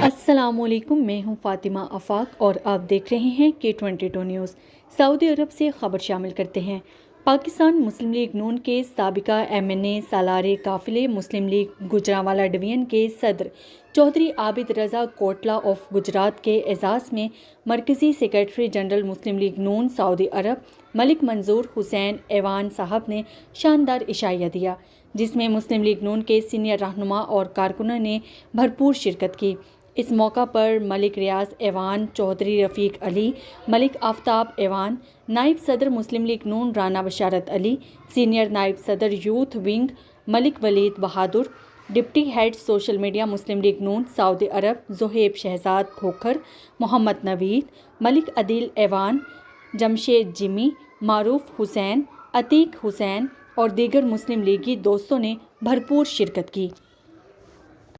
السلام علیکم، میں ہوں فاطمہ آفاق اور آپ دیکھ رہے ہیں K22 نیوز۔ سعودی عرب سے خبر شامل کرتے ہیں۔ پاکستان مسلم لیگ نون کے سابقہ MNA سالار قافلے مسلم لیگ گوجرانوالہ ڈویژن کے صدر چودھری عابد رضا کوٹلہ آف گجرات کے اعزاز میں مرکزی سیکرٹری جنرل مسلم لیگ نون سعودی عرب ملک منظور حسین ایوان صاحب نے شاندار عشائیہ دیا، جس میں مسلم لیگ نون کے سینئر رہنما اور کارکنوں نے بھرپور شرکت کی۔ اس موقع پر ملک ریاض ایوان چودھری رفیق علی، ملک آفتاب ایوان، نائب صدر مسلم لیگ نون رانا بشارت علی، سینئر نائب صدر یوتھ ونگ ملک ولید بہادر، ڈپٹی ہیڈ سوشل میڈیا مسلم لیگ نون سعودی عرب زہیب شہزاد کھوکھر، محمد نوید، ملک عدیل ایوان، جمشید جمی، معروف حسین، عتیق حسین اور دیگر مسلم لیگی دوستوں نے بھرپور شرکت کی۔